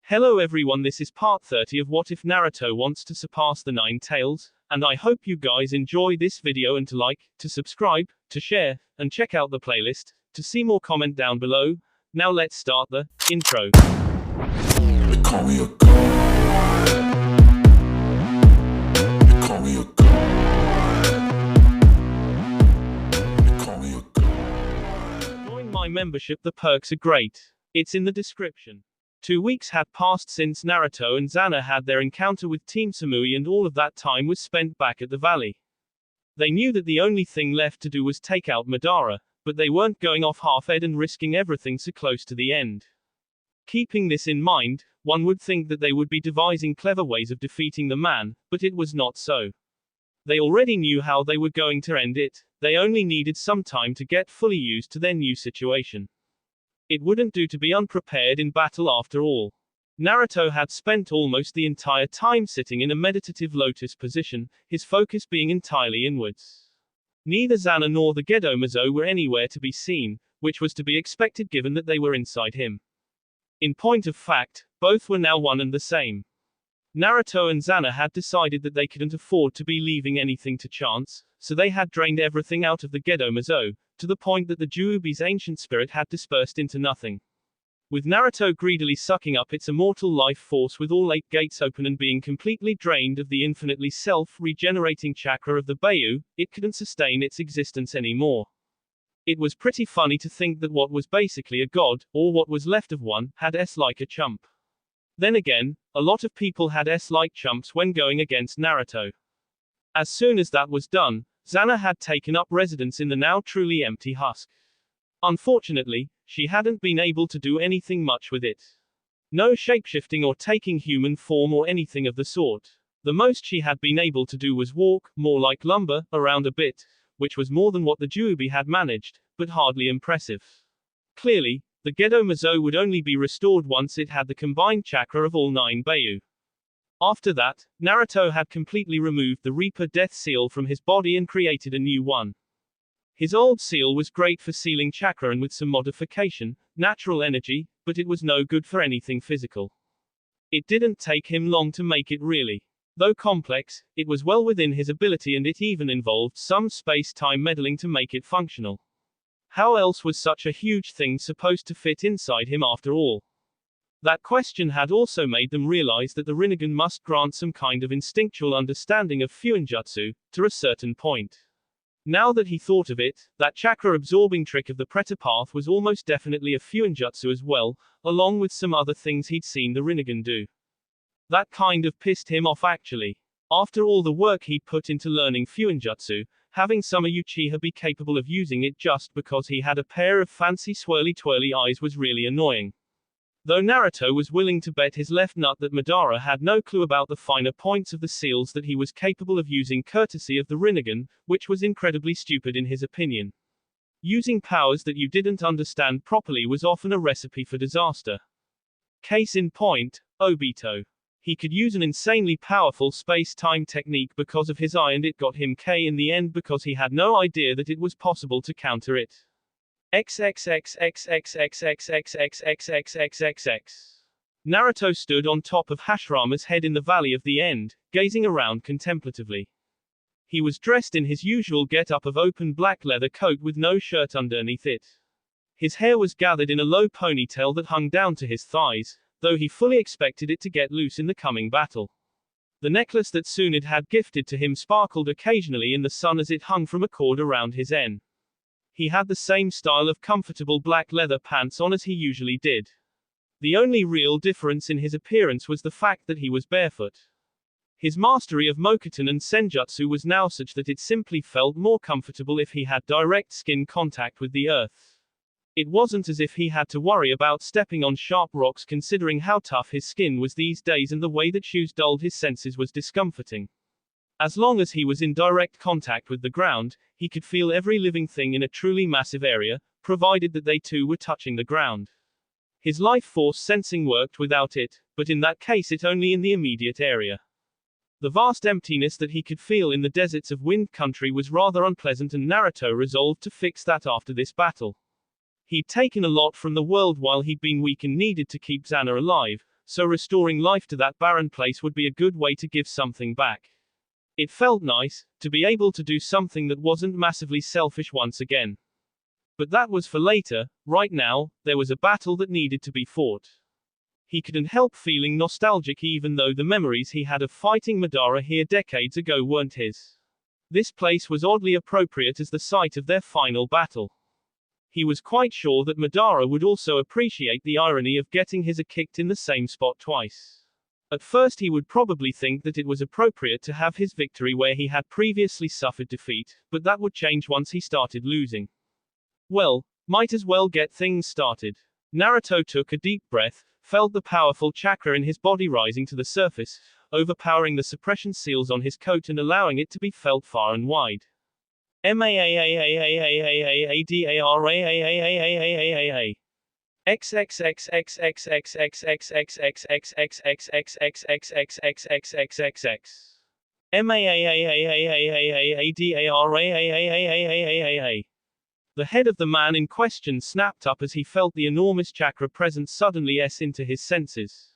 Hello everyone, this is part 30 of What If Naruto Wants to Surpass the Nine Tails, and I hope you guys enjoy this video and to like, to subscribe, to share, and check out the playlist, to see more comment down below. Now let's start the intro. They call me a god. They call me a god. They call me a god. Join my membership, the perks are great. It's in the description. 2 weeks had passed since Naruto and Susanoo had their encounter with Team Samui, and all of that time was spent back at the valley. They knew that the only thing left to do was take out Madara, but they weren't going off half-head and risking everything so close to the end. Keeping this in mind, one would think that they would be devising clever ways of defeating the man, but it was not so. They already knew how they were going to end it, they only needed some time to get fully used to their new situation. It wouldn't do to be unprepared in battle after all. Naruto had spent almost the entire time sitting in a meditative lotus position, his focus being entirely inwards. Neither Susanoo nor the Gedomazo were anywhere to be seen, which was to be expected given that they were inside him. In point of fact, both were now one and the same. Naruto and Susanoo had decided that they couldn't afford to be leaving anything to chance, so they had drained everything out of the Gedomazo, to the point that the Juubi's ancient spirit had dispersed into nothing. With Naruto greedily sucking up its immortal life force with all 8 gates open and being completely drained of the infinitely self-regenerating chakra of the Bayu, it couldn't sustain its existence anymore. It was pretty funny to think that what was basically a god, or what was left of one, had S-like a chump. Then again, a lot of people had S-like chumps when going against Naruto. As soon as that was done, Susanoo had taken up residence in the now truly empty husk. Unfortunately, she hadn't been able to do anything much with it. No shapeshifting or taking human form or anything of the sort. The most she had been able to do was walk, more like lumber, around a bit, which was more than what the Juubi had managed, but hardly impressive. Clearly, the Gedomazo would only be restored once it had the combined chakra of all 9 Bayu. After that, Naruto had completely removed the Reaper Death Seal from his body and created a new one. His old seal was great for sealing chakra and with some modification, natural energy, but it was no good for anything physical. It didn't take him long to make it really. Though complex, it was well within his ability, and it even involved some space-time meddling to make it functional. How else was such a huge thing supposed to fit inside him after all? That question had also made them realize that the Rinnegan must grant some kind of instinctual understanding of Fuinjutsu, to a certain point. Now that he thought of it, that chakra-absorbing trick of the Pretapath was almost definitely a Fuinjutsu as well, along with some other things he'd seen the Rinnegan do. That kind of pissed him off actually. After all the work he'd put into learning Fuinjutsu, having some Uchiha be capable of using it just because he had a pair of fancy swirly-twirly eyes was really annoying. Though Naruto was willing to bet his left nut that Madara had no clue about the finer points of the seals that he was capable of using courtesy of the Rinnegan, which was incredibly stupid in his opinion. Using powers that you didn't understand properly was often a recipe for disaster. Case in point, Obito. He could use an insanely powerful space-time technique because of his eye, and it got him K in the end because he had no idea that it was possible to counter it. XXXXXXXXXXXXXXX. Naruto stood on top of Hashirama's head in the Valley of the End, gazing around contemplatively. He was dressed in his usual get-up of open black leather coat with no shirt underneath it. His hair was gathered in a low ponytail that hung down to his thighs, though he fully expected it to get loose in the coming battle. The necklace that Tsunade had gifted to him sparkled occasionally in the sun as it hung from a cord around his en. He had the same style of comfortable black leather pants on as he usually did. The only real difference in his appearance was the fact that he was barefoot. His mastery of Mokuton and Senjutsu was now such that it simply felt more comfortable if he had direct skin contact with the earth. It wasn't as if he had to worry about stepping on sharp rocks, considering how tough his skin was these days, and the way that shoes dulled his senses was discomforting. As long as he was in direct contact with the ground, he could feel every living thing in a truly massive area, provided that they too were touching the ground. His life force sensing worked without it, but in that case it only in the immediate area. The vast emptiness that he could feel in the deserts of Wind Country was rather unpleasant, and Naruto resolved to fix that after this battle. He'd taken a lot from the world while he'd been weak and needed to keep Susanoo alive, so restoring life to that barren place would be a good way to give something back. It felt nice, to be able to do something that wasn't massively selfish once again. But that was for later. Right now, there was a battle that needed to be fought. He couldn't help feeling nostalgic even though the memories he had of fighting Madara here decades ago weren't his. This place was oddly appropriate as the site of their final battle. He was quite sure that Madara would also appreciate the irony of getting his kicked in the same spot twice. At first he would probably think that it was appropriate to have his victory where he had previously suffered defeat, but that would change once he started losing. Well, might as well get things started. Naruto took a deep breath, felt the powerful chakra in his body rising to the surface, overpowering the suppression seals on his coat and allowing it to be felt far and wide. Madara. The head of the man in question snapped up as he felt the enormous chakra presence suddenly into his senses.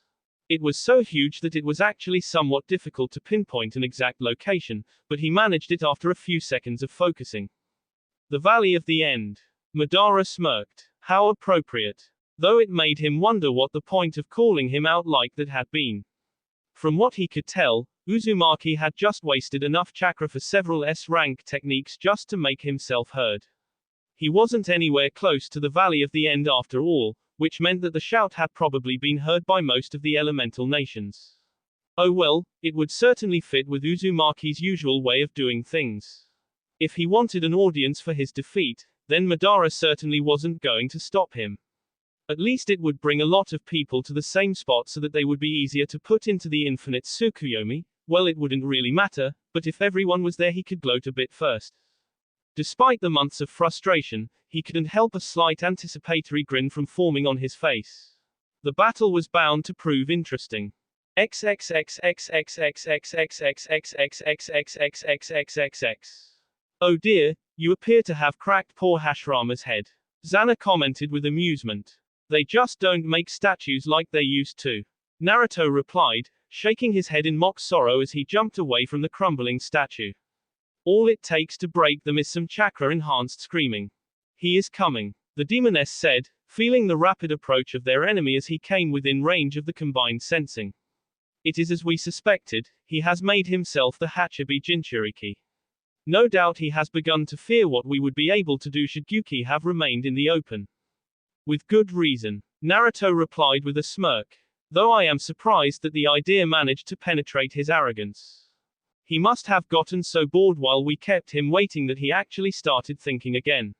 It was so huge that it was actually somewhat difficult to pinpoint an exact location, but he managed it after a few seconds of focusing. The Valley of the End. Madara smirked. How appropriate. Though it made him wonder what the point of calling him out like that had been. From what he could tell, Uzumaki had just wasted enough chakra for several S-rank techniques just to make himself heard. He wasn't anywhere close to the Valley of the End after all, which meant that the shout had probably been heard by most of the elemental nations. Oh well, it would certainly fit with Uzumaki's usual way of doing things. If he wanted an audience for his defeat, then Madara certainly wasn't going to stop him. At least it would bring a lot of people to the same spot so that they would be easier to put into the infinite Tsukuyomi. Well, it wouldn't really matter, but if everyone was there he could gloat a bit first. Despite the months of frustration, he couldn't help a slight anticipatory grin from forming on his face. The battle was bound to prove interesting. Oh dear, you appear to have cracked poor Hashirama's head. Zana commented with amusement. They just don't make statues like they used to. Naruto replied, shaking his head in mock sorrow as he jumped away from the crumbling statue. All it takes to break them is some chakra-enhanced screaming. He is coming, the demoness said, feeling the rapid approach of their enemy as he came within range of the combined sensing. It is as we suspected, he has made himself the Hachibi Jinchuriki. No doubt he has begun to fear what we would be able to do should Gyuki have remained in the open. With good reason, Naruto replied with a smirk, though I am surprised that the idea managed to penetrate his arrogance. He must have gotten so bored while we kept him waiting that he actually started thinking again.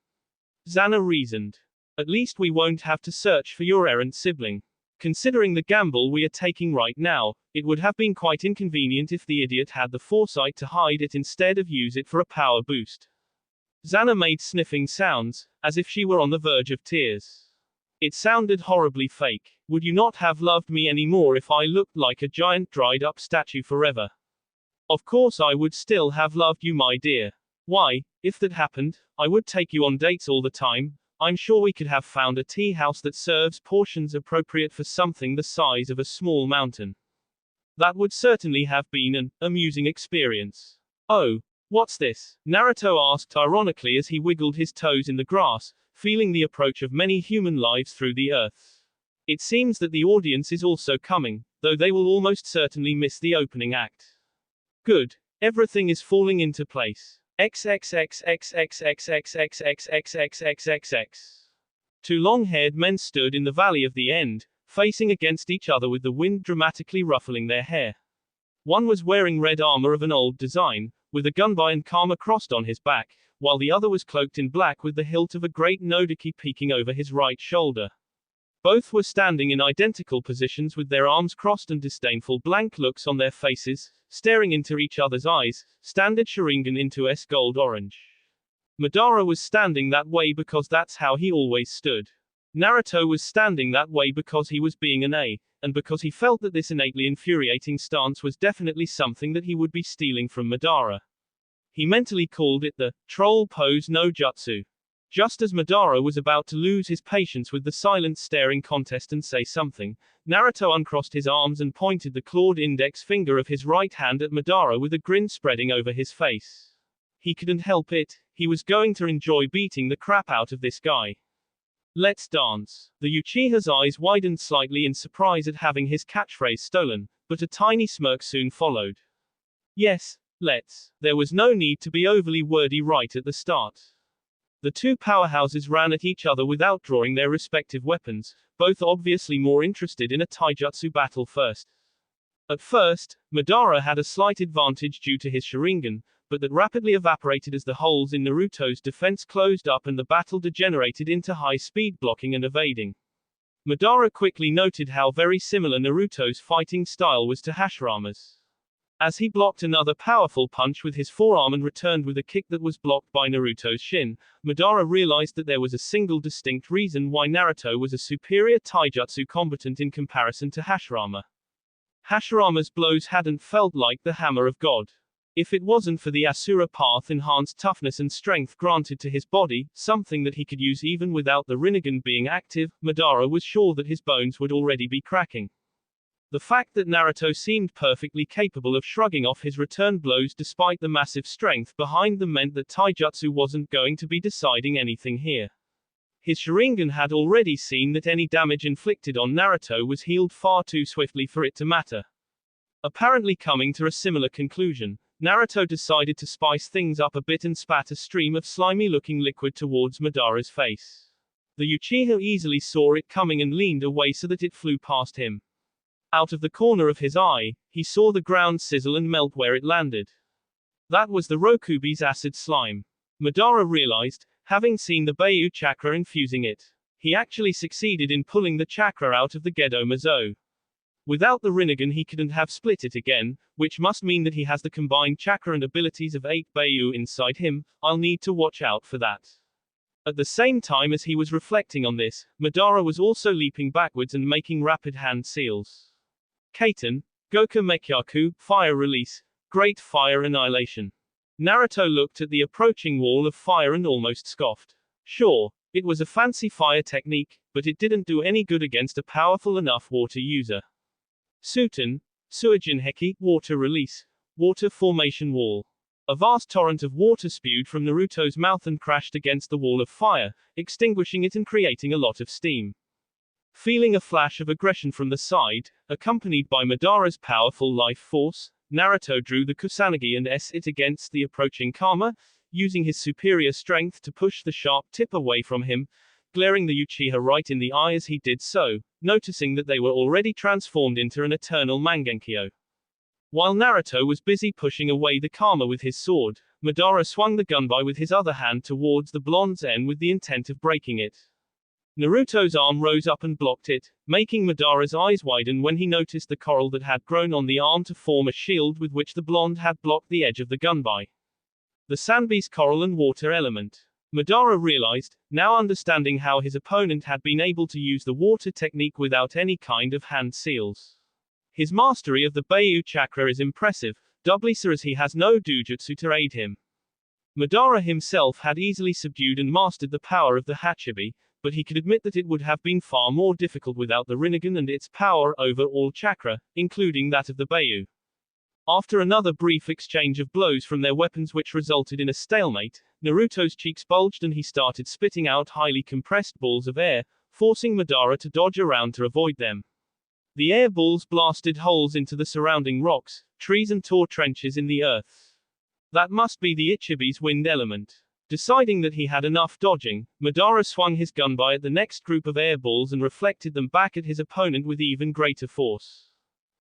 Zana reasoned. At least we won't have to search for your errant sibling. Considering the gamble we are taking right now, it would have been quite inconvenient if the idiot had the foresight to hide it instead of use it for a power boost. Zana made sniffing sounds, as if she were on the verge of tears. It sounded horribly fake. Would you not have loved me anymore if I looked like a giant dried up statue forever? Of course I would still have loved you, my dear. Why, if that happened, I would take you on dates all the time. I'm sure we could have found a tea house that serves portions appropriate for something the size of a small mountain. That would certainly have been an amusing experience. Oh, what's this? Naruto asked ironically as he wiggled his toes in the grass, feeling the approach of many human lives through the earth. It seems that the audience is also coming, though they will almost certainly miss the opening act. Good. Everything is falling into place. Two long-haired men stood in the Valley of the End, facing against each other with the wind dramatically ruffling their hair. One was wearing red armor of an old design, with a gunbai and kama crossed on his back, while the other was cloaked in black with the hilt of a great nodaki peeking over his right shoulder. Both were standing in identical positions with their arms crossed and disdainful blank looks on their faces, staring into each other's eyes, standard Sharingan into gold orange. Madara was standing that way because that's how he always stood. Naruto was standing that way because he was being an A, and because he felt that this innately infuriating stance was definitely something that he would be stealing from Madara. He mentally called it the troll pose no jutsu. Just as Madara was about to lose his patience with the silent staring contest and say something, Naruto uncrossed his arms and pointed the clawed index finger of his right hand at Madara with a grin spreading over his face. He couldn't help it, he was going to enjoy beating the crap out of this guy. Let's dance. The Uchiha's eyes widened slightly in surprise at having his catchphrase stolen, but a tiny smirk soon followed. Yes, let's. There was no need to be overly wordy right at the start. The two powerhouses ran at each other without drawing their respective weapons, both obviously more interested in a taijutsu battle first. At first, Madara had a slight advantage due to his Sharingan, but that rapidly evaporated as the holes in Naruto's defense closed up and the battle degenerated into high-speed blocking and evading. Madara quickly noted how very similar Naruto's fighting style was to Hashirama's. As he blocked another powerful punch with his forearm and returned with a kick that was blocked by Naruto's shin, Madara realized that there was a single distinct reason why Naruto was a superior taijutsu combatant in comparison to Hashirama. Hashirama's blows hadn't felt like the hammer of God. If it wasn't for the Asura Path enhanced toughness and strength granted to his body, something that he could use even without the Rinnegan being active, Madara was sure that his bones would already be cracking. The fact that Naruto seemed perfectly capable of shrugging off his return blows despite the massive strength behind them meant that taijutsu wasn't going to be deciding anything here. His Sharingan had already seen that any damage inflicted on Naruto was healed far too swiftly for it to matter. Apparently coming to a similar conclusion, Naruto decided to spice things up a bit and spat a stream of slimy-looking liquid towards Madara's face. The Uchiha easily saw it coming and leaned away so that it flew past him. Out of the corner of his eye, he saw the ground sizzle and melt where it landed. That was the Rokubi's acid slime. Madara realized, having seen the Bayu chakra infusing it. He actually succeeded in pulling the chakra out of the Gedo Mazo. Without the Rinnegan he couldn't have split it again, which must mean that he has the combined chakra and abilities of 8 Bayu inside him. I'll need to watch out for that. At the same time as he was reflecting on this, Madara was also leaping backwards and making rapid hand seals. Kaiten, Goku Mekyaku, Fire Release, Great Fire Annihilation. Naruto looked at the approaching wall of fire and almost scoffed. Sure, it was a fancy fire technique, but it didn't do any good against a powerful enough water user. Suten, Suijin Heki, Water Release, Water Formation Wall. A vast torrent of water spewed from Naruto's mouth and crashed against the wall of fire, extinguishing it and creating a lot of steam. Feeling a flash of aggression from the side, accompanied by Madara's powerful life force, Naruto drew the Kusanagi and S-it against the approaching Kama, using his superior strength to push the sharp tip away from him, glaring the Uchiha right in the eye as he did so, noticing that they were already transformed into an eternal Mangenkyo. While Naruto was busy pushing away the Kama with his sword, Madara swung the gunbai with his other hand towards the blonde's end with the intent of breaking it. Naruto's arm rose up and blocked it, making Madara's eyes widen when he noticed the coral that had grown on the arm to form a shield with which the blonde had blocked the edge of the gunbai. The Sanbi's coral and water element. Madara realized, now understanding how his opponent had been able to use the water technique without any kind of hand seals. His mastery of the Bayu chakra is impressive, doubly so as he has no dojutsu to aid him. Madara himself had easily subdued and mastered the power of the Hachibi, but he could admit that it would have been far more difficult without the Rinnegan and its power over all chakra, including that of the Bayu. After another brief exchange of blows from their weapons which resulted in a stalemate, Naruto's cheeks bulged and he started spitting out highly compressed balls of air, forcing Madara to dodge around to avoid them. The air balls blasted holes into the surrounding rocks, trees and tore trenches in the earth. That must be the Ichibi's wind element. Deciding that he had enough dodging, Madara swung his gunbai at the next group of air balls and reflected them back at his opponent with even greater force.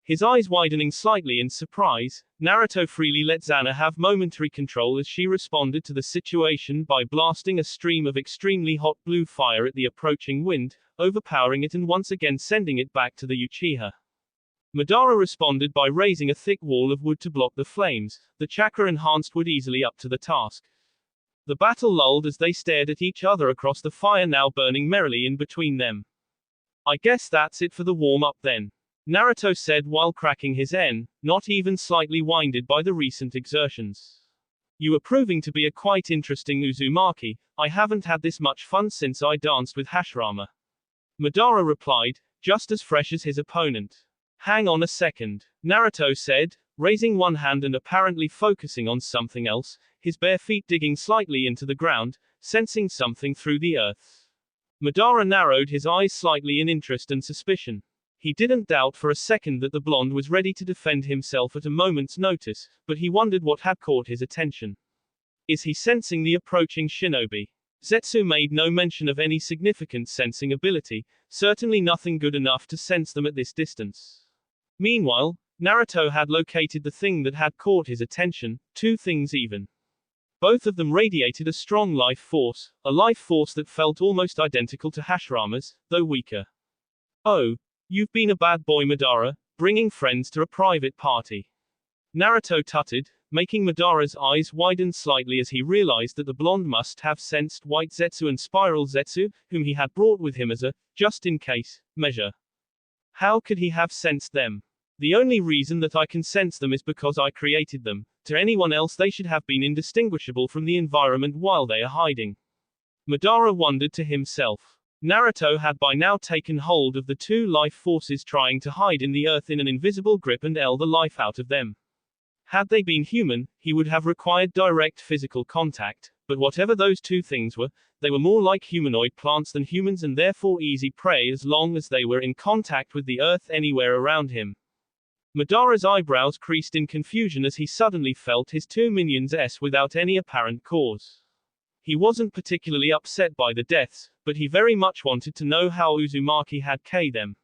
His eyes widening slightly in surprise, Naruto freely let Zana have momentary control as she responded to the situation by blasting a stream of extremely hot blue fire at the approaching wind, overpowering it and once again sending it back to the Uchiha. Madara responded by raising a thick wall of wood to block the flames, the chakra-enhanced wood easily up to the task. The battle lulled as they stared at each other across the fire now burning merrily in between them. I guess that's it for the warm-up then. Naruto said while cracking his N, not even slightly winded by the recent exertions. You are proving to be a quite interesting Uzumaki. I haven't had this much fun since I danced with Hashirama. Madara replied, just as fresh as his opponent. Hang on a second, Naruto said, raising one hand and apparently focusing on something else, his bare feet digging slightly into the ground, sensing something through the earth. Madara narrowed his eyes slightly in interest and suspicion. He didn't doubt for a second that the blonde was ready to defend himself at a moment's notice, but he wondered what had caught his attention. Is he sensing the approaching shinobi? Zetsu made no mention of any significant sensing ability, certainly nothing good enough to sense them at this distance. Meanwhile, Naruto had located the thing that had caught his attention, two things even. Both of them radiated a strong life force, a life force that felt almost identical to Hashirama's, though weaker. Oh, you've been a bad boy, Madara, bringing friends to a private party. Naruto tutted, making Madara's eyes widen slightly as he realized that the blonde must have sensed White Zetsu and Spiral Zetsu, whom he had brought with him as a just-in-case measure. How could he have sensed them? The only reason that I can sense them is because I created them. To anyone else they should have been indistinguishable from the environment while they are hiding. Madara wondered to himself. Naruto had by now taken hold of the two life forces trying to hide in the earth in an invisible grip and ell the life out of them. Had they been human, he would have required direct physical contact, but whatever those two things were, they were more like humanoid plants than humans and therefore easy prey as long as they were in contact with the earth anywhere around him. Madara's eyebrows creased in confusion as he suddenly felt his two minions without any apparent cause. He wasn't particularly upset by the deaths, but he very much wanted to know how Uzumaki had killed them.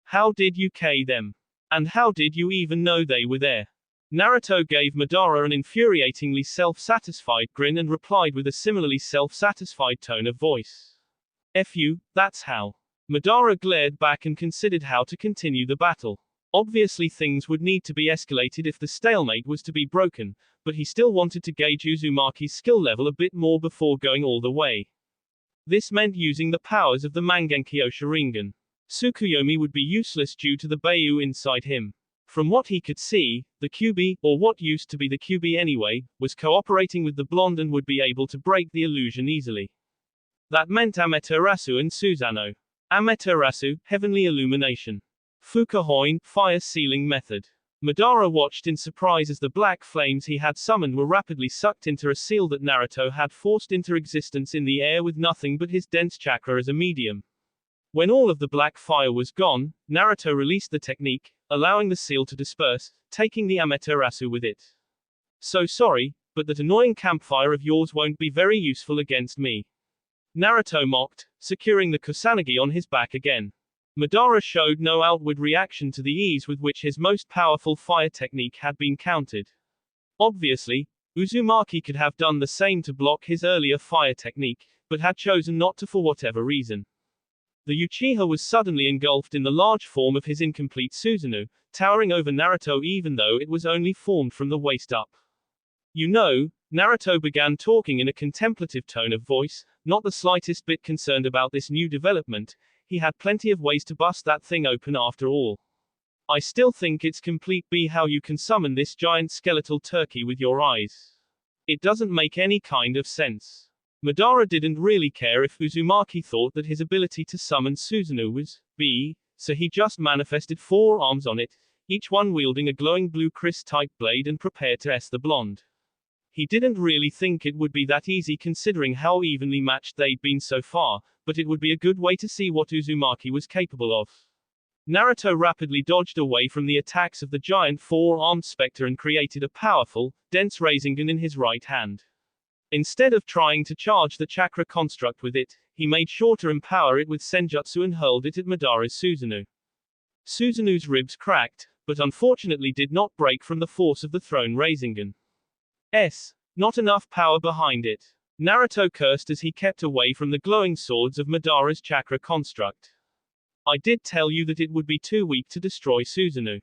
How did you kill them? And how did you even know they were there? Naruto gave Madara an infuriatingly self-satisfied grin and replied with a similarly self-satisfied tone of voice. F you, that's how. Madara glared back and considered how to continue the battle. Obviously things would need to be escalated if the stalemate was to be broken, but he still wanted to gauge Uzumaki's skill level a bit more before going all the way. This meant using the powers of the Mangenkyo Sharingan. Tsukuyomi would be useless due to the Bayu inside him. From what he could see, the QB, or what used to be the QB anyway, was cooperating with the blonde and would be able to break the illusion easily. That meant Amaterasu and Susanoo. Amaterasu, Heavenly Illumination. Fukahoin, Fire Sealing Method. Madara watched in surprise as the black flames he had summoned were rapidly sucked into a seal that Naruto had forced into existence in the air with nothing but his dense chakra as a medium. When all of the black fire was gone, Naruto released the technique, allowing the seal to disperse, taking the Amaterasu with it. So sorry, but that annoying campfire of yours won't be very useful against me. Naruto mocked, securing the Kusanagi on his back again. Madara showed no outward reaction to the ease with which his most powerful fire technique had been countered. Obviously, Uzumaki could have done the same to block his earlier fire technique, but had chosen not to for whatever reason. The Uchiha was suddenly engulfed in the large form of his incomplete Susanoo, towering over Naruto even though it was only formed from the waist up. You know, Naruto began talking in a contemplative tone of voice, not the slightest bit concerned about this new development. He had plenty of ways to bust that thing open after all. I still think it's complete B how you can summon this giant skeletal turkey with your eyes. It doesn't make any kind of sense. Madara didn't really care if Uzumaki thought that his ability to summon Susanoo was B, so he just manifested 4 arms on it, each one wielding a glowing blue Chris-type blade and prepared to S the blonde. He didn't really think it would be that easy considering how evenly matched they'd been so far, but it would be a good way to see what Uzumaki was capable of. Naruto rapidly dodged away from the attacks of the giant 4-armed specter and created a powerful, dense Rasengan in his right hand. Instead of trying to charge the chakra construct with it, he made sure to empower it with Senjutsu and hurled it at Madara's Susanoo. Susanoo's ribs cracked, but unfortunately did not break from the force of the thrown Rasengan. Not enough power behind it. Naruto cursed as he kept away from the glowing swords of Madara's chakra construct. I did tell you that it would be too weak to destroy Susanoo.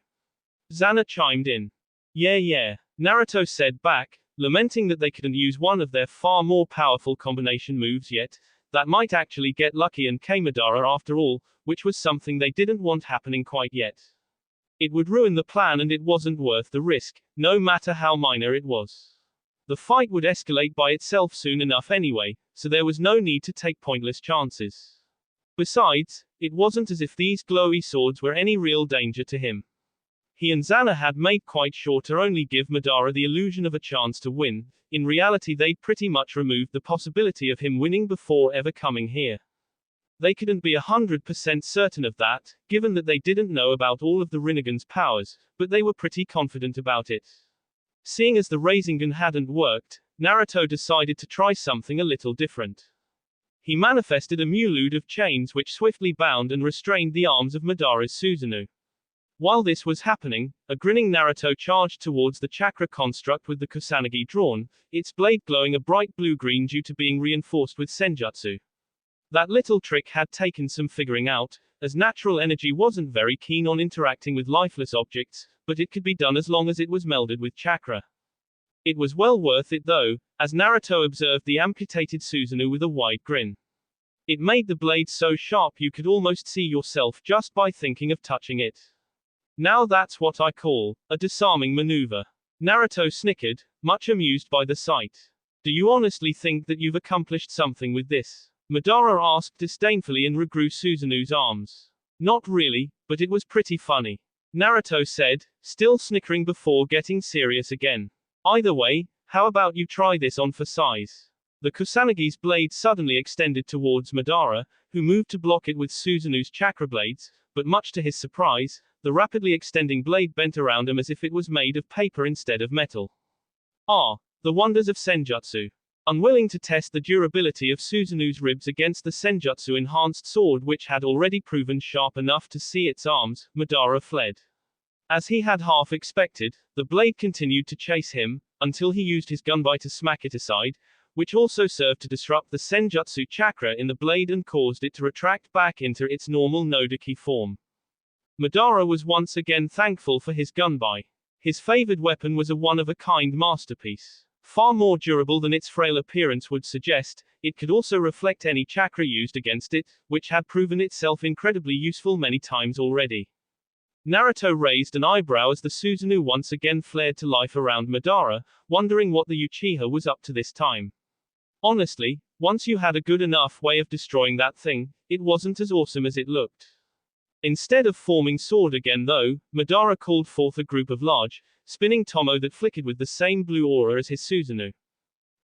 Zana chimed in. Yeah, Naruto said back, lamenting that they couldn't use one of their far more powerful combination moves yet, that might actually get lucky and kill Madara after all, which was something they didn't want happening quite yet. It would ruin the plan and it wasn't worth the risk, no matter how minor it was. The fight would escalate by itself soon enough anyway, so there was no need to take pointless chances. Besides, it wasn't as if these glowy swords were any real danger to him. He and Xana had made quite sure to only give Madara the illusion of a chance to win. In reality, they'd pretty much removed the possibility of him winning before ever coming here. They couldn't be 100% certain of that, given that they didn't know about all of the Rinnegan's powers, but they were pretty confident about it. Seeing as the Rasengan hadn't worked, Naruto decided to try something a little different. He manifested a mulede of chains which swiftly bound and restrained the arms of Madara's Susanoo. While this was happening, a grinning Naruto charged towards the chakra construct with the Kusanagi drawn, its blade glowing a bright blue-green due to being reinforced with senjutsu. That little trick had taken some figuring out, as natural energy wasn't very keen on interacting with lifeless objects, but it could be done as long as it was melded with chakra. It was well worth it though, as Naruto observed the amputated Susanoo with a wide grin. It made the blade so sharp you could almost see yourself just by thinking of touching it. Now that's what I call a disarming maneuver. Naruto snickered, much amused by the sight. Do you honestly think that you've accomplished something with this? Madara asked disdainfully and regrew Susanoo's arms. Not really, but it was pretty funny. Naruto said, still snickering before getting serious again. Either way, how about you try this on for size? The Kusanagi's blade suddenly extended towards Madara, who moved to block it with Susanoo's chakra blades, but much to his surprise, the rapidly extending blade bent around him as if it was made of paper instead of metal. Ah, the wonders of senjutsu. Unwilling to test the durability of Susanoo's ribs against the senjutsu-enhanced sword which had already proven sharp enough to see its arms, Madara fled. As he had half expected, the blade continued to chase him, until he used his gunbai to smack it aside, which also served to disrupt the senjutsu chakra in the blade and caused it to retract back into its normal Nodaki form. Madara was once again thankful for his gunbai. His favored weapon was a one-of-a-kind masterpiece. Far more durable than its frail appearance would suggest, it could also reflect any chakra used against it, which had proven itself incredibly useful many times already. Naruto raised an eyebrow as the Susanoo once again flared to life around Madara, wondering what the Uchiha was up to this time. Honestly, once you had a good enough way of destroying that thing, it wasn't as awesome as it looked. Instead of forming sword again though, Madara called forth a group of large, spinning tomo that flickered with the same blue aura as his Susanoo.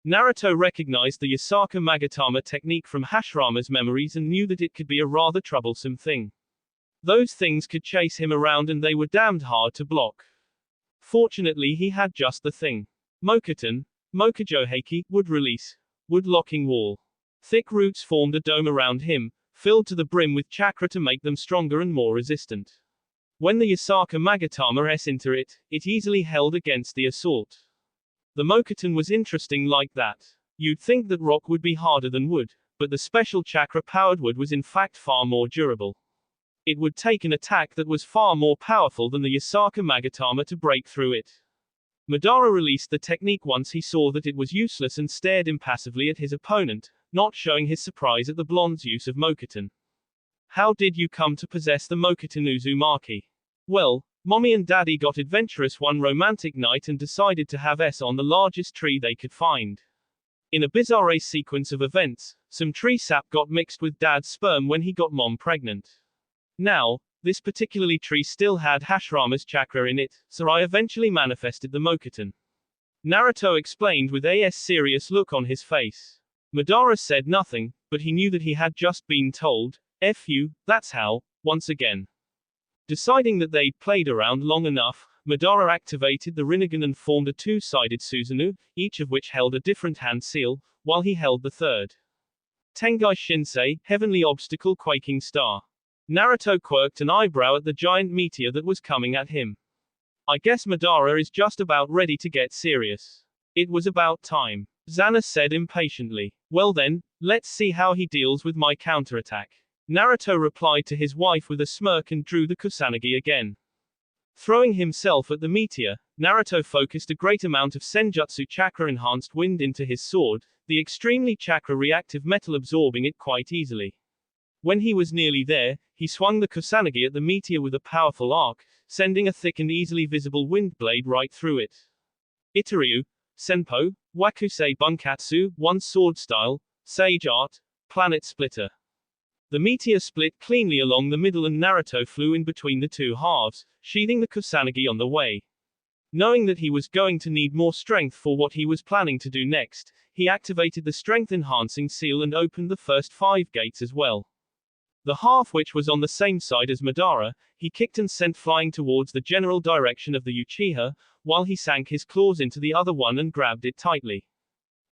Naruto recognized the Yasaka Magatama technique from Hashirama's memories and knew that it could be a rather troublesome thing. Those things could chase him around and they were damned hard to block. Fortunately he had just the thing. Mokuton, Mokujoheiki, wood release, wood locking wall. Thick roots formed a dome around him, filled to the brim with chakra to make them stronger and more resistant. When the Yasaka Magatama entered it, it easily held against the assault. The Mokuton was interesting like that. You'd think that rock would be harder than wood, but the special chakra-powered wood was in fact far more durable. It would take an attack that was far more powerful than the Yasaka Magatama to break through it. Madara released the technique once he saw that it was useless and stared impassively at his opponent, not showing his surprise at the blonde's use of Mokuton. How did you come to possess the Mokuton Uzumaki? Well, Mommy and Daddy got adventurous one romantic night and decided to have S on the largest tree they could find. In a bizarre sequence of events, some tree sap got mixed with Dad's sperm when he got Mom pregnant. Now, this particularly tree still had Hashirama's chakra in it, so I eventually manifested the Mokuton. Naruto explained with a serious look on his face. Madara said nothing, but he knew that he had just been told, F you, that's how, once again. Deciding that they'd played around long enough, Madara activated the Rinnegan and formed a two-sided Susanoo, each of which held a different hand seal, while he held the third. Tengai Shinsei, Heavenly Obstacle Quaking Star. Naruto quirked an eyebrow at the giant meteor that was coming at him. I guess Madara is just about ready to get serious. It was about time. Xana said impatiently. Well then, let's see how he deals with my counterattack. Naruto replied to his wife with a smirk and drew the Kusanagi again. Throwing himself at the meteor, Naruto focused a great amount of senjutsu chakra-enhanced wind into his sword, the extremely chakra-reactive metal absorbing it quite easily. When he was nearly there, he swung the Kusanagi at the meteor with a powerful arc, sending a thick and easily visible wind blade right through it. Itaryu, Senpo, Wakusei Bunkatsu, One Sword Style, Sage Art, Planet Splitter. The meteor split cleanly along the middle and Naruto flew in between the two halves, sheathing the Kusanagi on the way. Knowing that he was going to need more strength for what he was planning to do next, he activated the strength-enhancing seal and opened the first 5 gates as well. The half which was on the same side as Madara, he kicked and sent flying towards the general direction of the Uchiha, while he sank his claws into the other one and grabbed it tightly.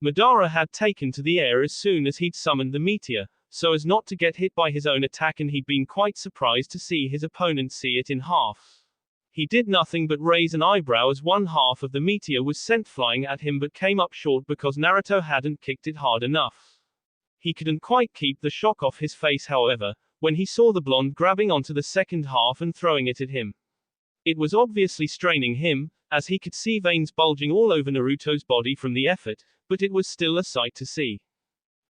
Madara had taken to the air as soon as he'd summoned the meteor, so as not to get hit by his own attack, and he'd been quite surprised to see his opponent see it in half. He did nothing but raise an eyebrow as one half of the meteor was sent flying at him but came up short because Naruto hadn't kicked it hard enough. He couldn't quite keep the shock off his face, however, when he saw the blonde grabbing onto the second half and throwing it at him. It was obviously straining him, as he could see veins bulging all over Naruto's body from the effort, but it was still a sight to see.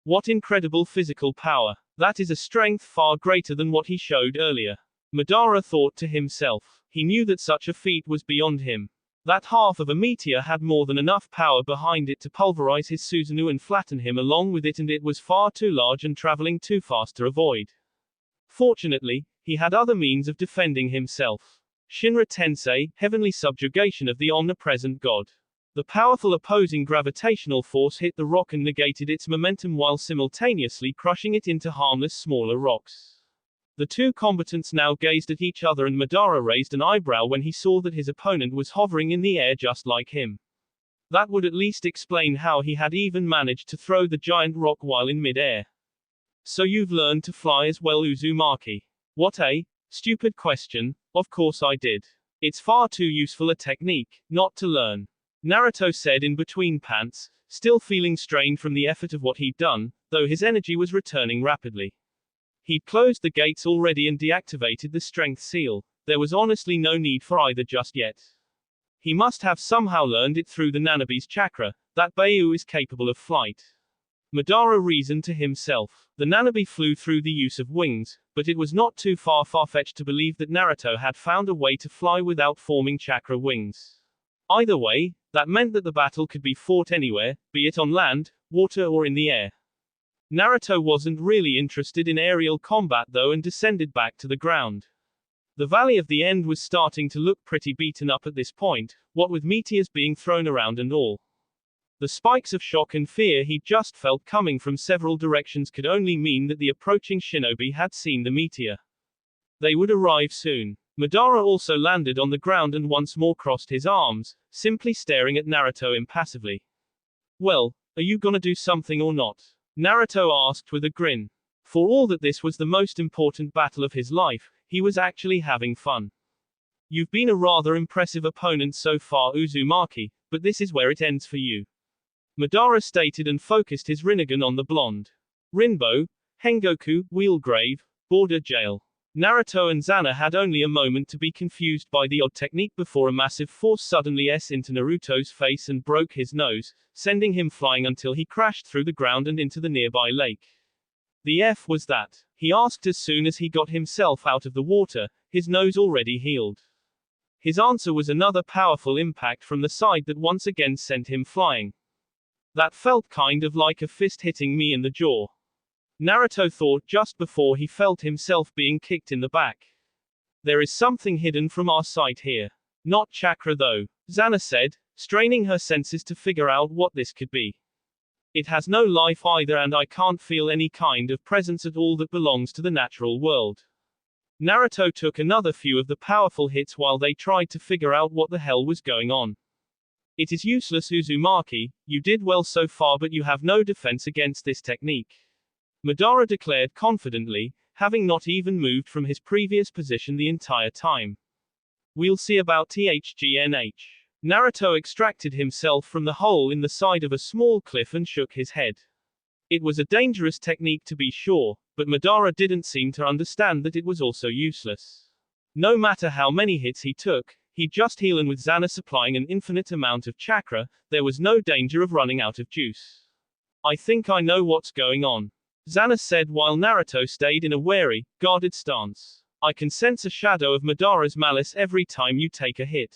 What incredible physical power. That is a strength far greater than what he showed earlier. Madara thought to himself. He knew that such a feat was beyond him. That half of a meteor had more than enough power behind it to pulverize his Susanoo and flatten him along with it, and it was far too large and traveling too fast to avoid. Fortunately, he had other means of defending himself. Shinra Tensei, heavenly subjugation of the omnipresent god. The powerful opposing gravitational force hit the rock and negated its momentum while simultaneously crushing it into harmless smaller rocks. The two combatants now gazed at each other, and Madara raised an eyebrow when he saw that his opponent was hovering in the air just like him. That would at least explain how he had even managed to throw the giant rock while in mid-air. So you've learned to fly as well, Uzumaki? What a stupid question. Of course I did. It's far too useful a technique, not to learn. Naruto said in between pants, still feeling strained from the effort of what he'd done, though his energy was returning rapidly. He'd closed the gates already and deactivated the strength seal. There was honestly no need for either just yet. He must have somehow learned it through the Nanabi's chakra, that Bayu is capable of flight. Madara reasoned to himself. The Nanabi flew through the use of wings, but it was not too far-fetched to believe that Naruto had found a way to fly without forming chakra wings. Either way, that meant that the battle could be fought anywhere, be it on land, water or in the air. Naruto wasn't really interested in aerial combat though and descended back to the ground. The Valley of the End was starting to look pretty beaten up at this point, what with meteors being thrown around and all. The spikes of shock and fear he just felt coming from several directions could only mean that the approaching shinobi had seen the meteor. They would arrive soon. Madara also landed on the ground and once more crossed his arms, simply staring at Naruto impassively. Well, are you gonna do something or not? Naruto asked with a grin. For all that this was the most important battle of his life, he was actually having fun. You've been a rather impressive opponent so far, Uzumaki, but this is where it ends for you. Madara stated and focused his Rinnegan on the blonde. Rinbo, Hengoku, Wheelgrave, Border Jail. Naruto and Zana had only a moment to be confused by the odd technique before a massive force suddenly S into Naruto's face and broke his nose, sending him flying until he crashed through the ground and into the nearby lake. The F was that? He asked as soon as he got himself out of the water, his nose already healed. His answer was another powerful impact from the side that once again sent him flying. That felt kind of like a fist hitting me in the jaw. Naruto thought just before he felt himself being kicked in the back. There is something hidden from our sight here. Not chakra though, Zana said, straining her senses to figure out what this could be. It has no life either and I can't feel any kind of presence at all that belongs to the natural world. Naruto took another few of the powerful hits while they tried to figure out what the hell was going on. It is useless, Uzumaki, you did well so far but you have no defense against this technique. Madara declared confidently, having not even moved from his previous position the entire time. We'll see about THGNH. Naruto extracted himself from the hole in the side of a small cliff and shook his head. It was a dangerous technique to be sure, but Madara didn't seem to understand that it was also useless. No matter how many hits he took, he'd just heal, and with Zana supplying an infinite amount of chakra, there was no danger of running out of juice. I think I know what's going on, Zana said while Naruto stayed in a wary, guarded stance. I can sense a shadow of Madara's malice every time you take a hit.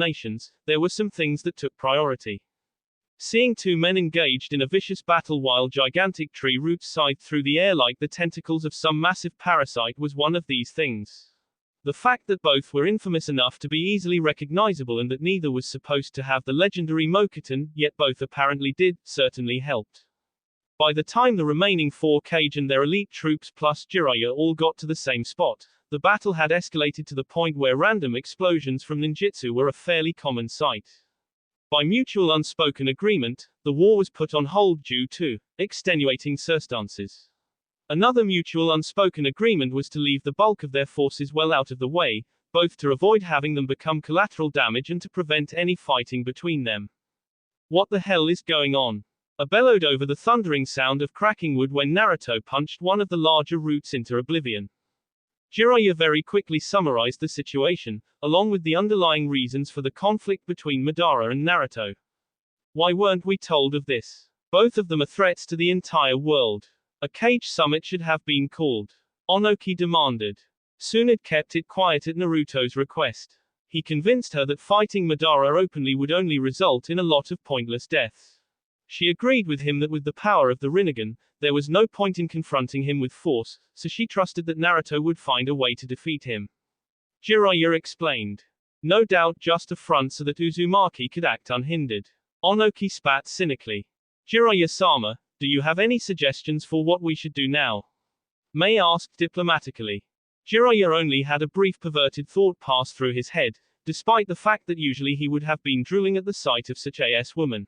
nations, there were some things that took priority. Seeing two men engaged in a vicious battle while gigantic tree roots scythed through the air like the tentacles of some massive parasite was one of these things. The fact that both were infamous enough to be easily recognizable and that neither was supposed to have the legendary Mokuton, yet both apparently did, certainly helped. By the time the remaining 4 Kage and their elite troops plus Jiraiya all got to the same spot, the battle had escalated to the point where random explosions from ninjutsu were a fairly common sight. By mutual unspoken agreement, the war was put on hold due to extenuating circumstances. Another mutual unspoken agreement was to leave the bulk of their forces well out of the way, both to avoid having them become collateral damage and to prevent any fighting between them. What the hell is going on? I bellowed over the thundering sound of cracking wood when Naruto punched one of the larger roots into oblivion. Jiraiya very quickly summarized the situation, along with the underlying reasons for the conflict between Madara and Naruto. Why weren't we told of this? Both of them are threats to the entire world. A Kage summit should have been called. Onoki demanded. Tsunade kept it quiet at Naruto's request. He convinced her that fighting Madara openly would only result in a lot of pointless deaths. She agreed with him that with the power of the Rinnegan, there was no point in confronting him with force, so she trusted that Naruto would find a way to defeat him. Jiraiya explained. No doubt just a front so that Uzumaki could act unhindered. Onoki spat cynically. Jiraiya-sama, do you have any suggestions for what we should do now? Mei asked diplomatically. Jiraiya only had a brief perverted thought pass through his head, despite the fact that usually he would have been drooling at the sight of such a woman.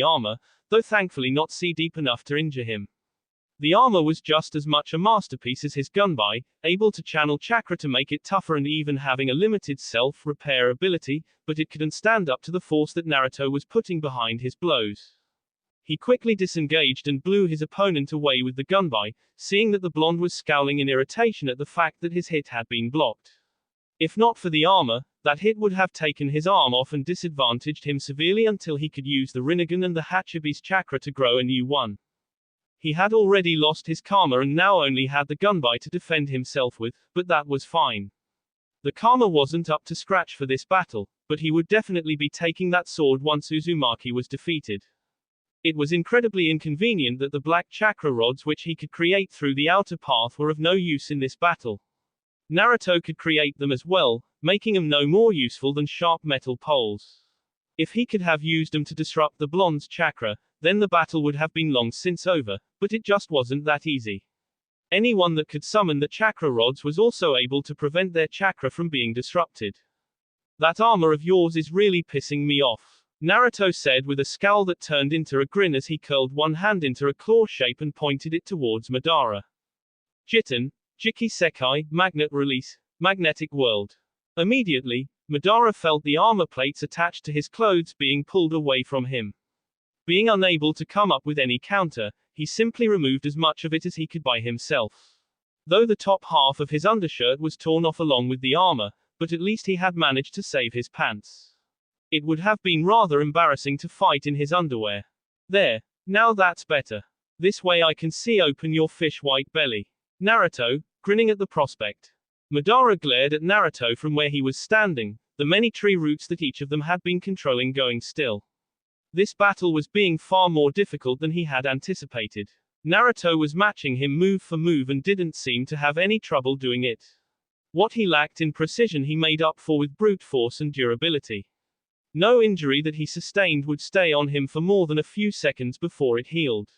the armor, though thankfully not see deep enough to injure him. The armor was just as much a masterpiece as his gunbai, able to channel chakra to make it tougher and even having a limited self-repair ability, but it couldn't stand up to the force that Naruto was putting behind his blows. He quickly disengaged and blew his opponent away with the gunbai, seeing that the blonde was scowling in irritation at the fact that his hit had been blocked. If not for the armor, that hit would have taken his arm off and disadvantaged him severely until he could use the Rinnegan and the Hachibi's chakra to grow a new one. He had already lost his karma and now only had the gunbai to defend himself with, but that was fine. The karma wasn't up to scratch for this battle, but he would definitely be taking that sword once Uzumaki was defeated. It was incredibly inconvenient that the black chakra rods which he could create through the outer path were of no use in this battle. Naruto could create them as well, making them no more useful than sharp metal poles. If he could have used them to disrupt the blonde's chakra, then the battle would have been long since over, but it just wasn't that easy. Anyone that could summon the chakra rods was also able to prevent their chakra from being disrupted. That armor of yours is really pissing me off, Naruto said with a scowl that turned into a grin as he curled one hand into a claw shape and pointed it towards Madara. Jiten, Jiki Sekai, Magnet Release, Magnetic World. Immediately, Madara felt the armor plates attached to his clothes being pulled away from him. Being unable to come up with any counter, he simply removed as much of it as he could by himself. Though the top half of his undershirt was torn off along with the armor, but at least he had managed to save his pants. It would have been rather embarrassing to fight in his underwear. There. Now that's better. This way I can see open your fish white belly. Naruto, grinning at the prospect. Madara glared at Naruto from where he was standing, the many tree roots that each of them had been controlling going still. This battle was being far more difficult than he had anticipated. Naruto was matching him move for move and didn't seem to have any trouble doing it. What he lacked in precision he made up for with brute force and durability. No injury that he sustained would stay on him for more than a few seconds before it healed.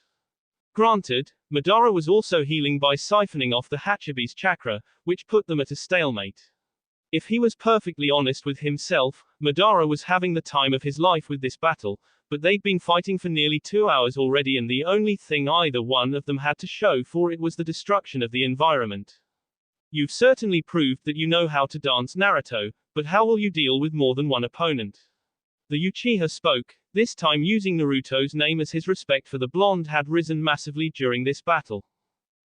Granted, Madara was also healing by siphoning off the Hachibi's chakra, which put them at a stalemate. If he was perfectly honest with himself, Madara was having the time of his life with this battle, but they'd been fighting for nearly 2 hours already and the only thing either one of them had to show for it was the destruction of the environment. You've certainly proved that you know how to dance, Naruto, but how will you deal with more than one opponent? The Uchiha spoke, this time using Naruto's name as his respect for the blonde had risen massively during this battle.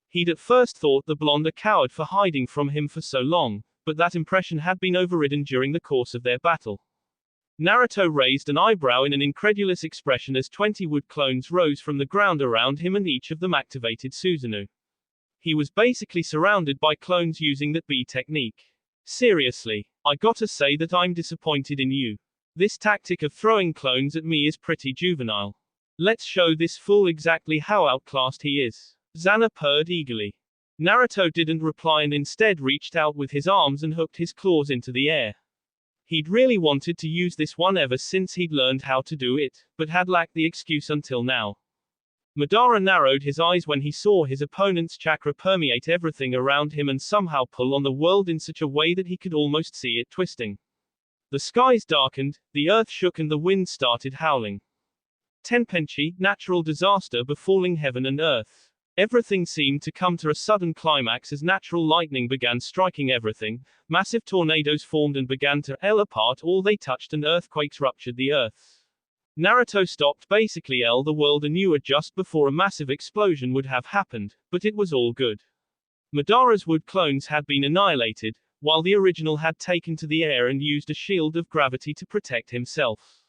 He'd at first thought the blonde a coward for hiding from him for so long, but that impression had been overridden during the course of their battle. Naruto raised an eyebrow in an incredulous expression as 20 wood clones rose from the ground around him and each of them activated Susanoo. He was basically surrounded by clones using that B technique. Seriously, I gotta say that I'm disappointed in you. This tactic of throwing clones at me is pretty juvenile. Let's show this fool exactly how outclassed he is. Zana purred eagerly. Naruto didn't reply and instead reached out with his arms and hooked his claws into the air. He'd really wanted to use this one ever since he'd learned how to do it, but had lacked the excuse until now. Madara narrowed his eyes when he saw his opponent's chakra permeate everything around him and somehow pull on the world in such a way that he could almost see it twisting. The skies darkened, the earth shook and the wind started howling. Tenpenchi, natural disaster befalling heaven and earth. Everything seemed to come to a sudden climax as natural lightning began striking everything, massive tornadoes formed and began to tear apart all they touched and earthquakes ruptured the earth. Naruto stopped basically the world anew just before a massive explosion would have happened, but it was all good. Madara's wood clones had been annihilated, while the original had taken to the air and used a shield of gravity to protect himself.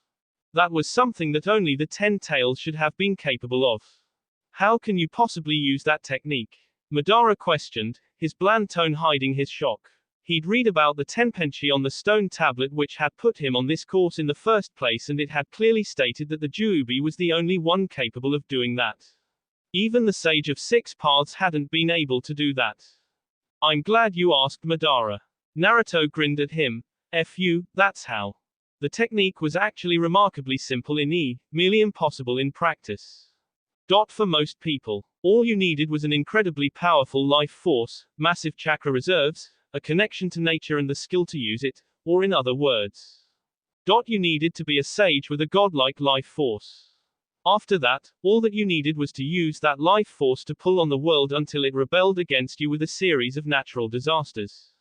That was something that only the 10 tails should have been capable of. How can you possibly use that technique? Madara questioned, his bland tone hiding his shock. He'd read about the tenpenchi on the stone tablet which had put him on this course in the first place, and it had clearly stated that the Juubi was the only one capable of doing that. Even the Sage of Six Paths hadn't been able to do that. I'm glad you asked, Madara. Naruto grinned at him. F you, that's how. The technique was actually remarkably simple merely impossible in practice. For most people, all you needed was an incredibly powerful life force, massive chakra reserves, a connection to nature and the skill to use it, or in other words, you needed to be a sage with a godlike life force. After that, all that you needed was to use that life force to pull on the world until it rebelled against you with a series of natural disasters.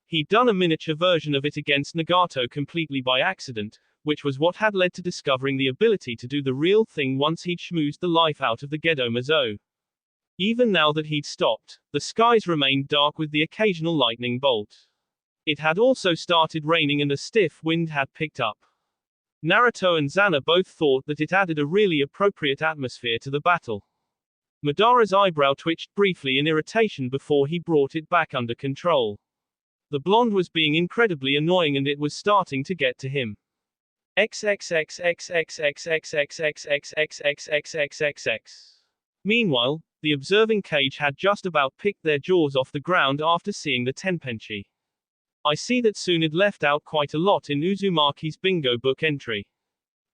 He'd done a miniature version of it against Nagato completely by accident, which was what had led to discovering the ability to do the real thing once he'd schmoozed the life out of the Gedo Mazo. Even now that he'd stopped, the skies remained dark with the occasional lightning bolt. It had also started raining and a stiff wind had picked up. Naruto and Zana both thought that it added a really appropriate atmosphere to the battle. Madara's eyebrow twitched briefly in irritation before he brought it back under control. The blonde was being incredibly annoying and it was starting to get to him. Meanwhile, the observing cage had just about picked their jaws off the ground after seeing the tenpenchi. I see that Tsunade left out quite a lot in Uzumaki's bingo book entry.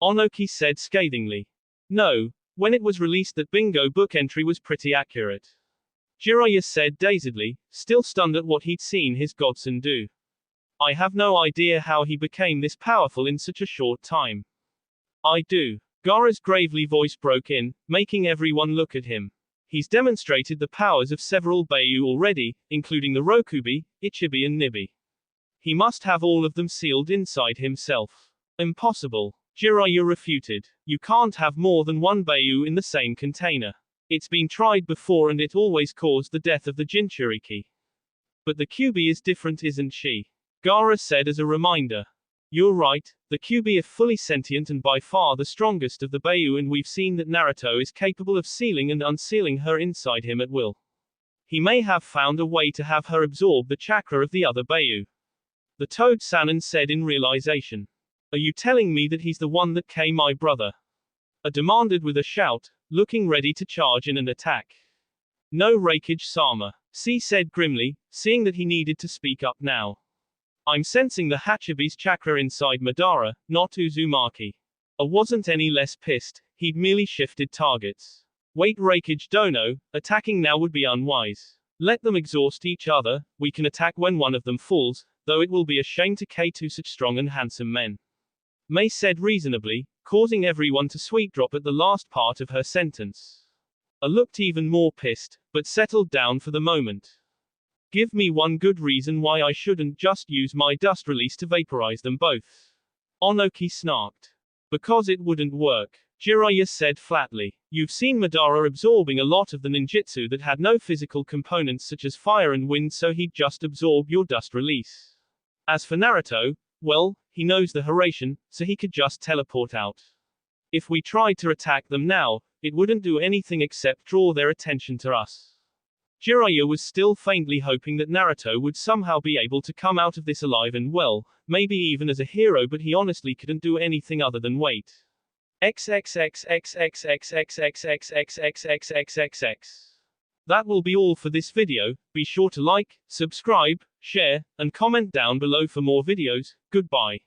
Onoki said scathingly. No, when it was released that bingo book entry was pretty accurate. Jiraiya said dazedly, still stunned at what he'd seen his godson do. I have no idea how he became this powerful in such a short time. I do. Gaara's gravely voice broke in, making everyone look at him. He's demonstrated the powers of several Beiyu already, including the Rokubi, Ichibi and Nibi. He must have all of them sealed inside himself. Impossible. Jiraiya refuted. You can't have more than one Beiyu in the same container. It's been tried before and it always caused the death of the Jinchuriki. But the Kyuubi is different, isn't she? Gaara said as a reminder. You're right, the Kyuubi are fully sentient and by far the strongest of the Beiyu, and we've seen that Naruto is capable of sealing and unsealing her inside him at will. He may have found a way to have her absorb the chakra of the other Beiyu. The Toad Sannin said in realization. Are you telling me that he's the one that killed my brother? A demanded with a shout, looking ready to charge in an attack. No, Raikage-sama, C said grimly, seeing that he needed to speak up now. I'm sensing the Hachibi's chakra inside Madara, not Uzumaki. I wasn't any less pissed, he'd merely shifted targets. Wait, Raikage Dono, attacking now would be unwise. Let them exhaust each other, we can attack when one of them falls, though it will be a shame to kill two such strong and handsome men. Mei said reasonably, causing everyone to sweet drop at the last part of her sentence. I looked even more pissed, but settled down for the moment. Give me one good reason why I shouldn't just use my dust release to vaporize them both. Onoki snarked. Because it wouldn't work, Jiraiya said flatly. You've seen Madara absorbing a lot of the ninjutsu that had no physical components such as fire and wind, so he'd just absorb your dust release. As for Naruto, well, he knows the Hiraishin, so he could just teleport out. If we tried to attack them now, it wouldn't do anything except draw their attention to us. Jiraiya was still faintly hoping that Naruto would somehow be able to come out of this alive and well, maybe even as a hero, but he honestly couldn't do anything other than wait. That will be all for this video. Be sure to like, subscribe, share, and comment down below for more videos. Goodbye.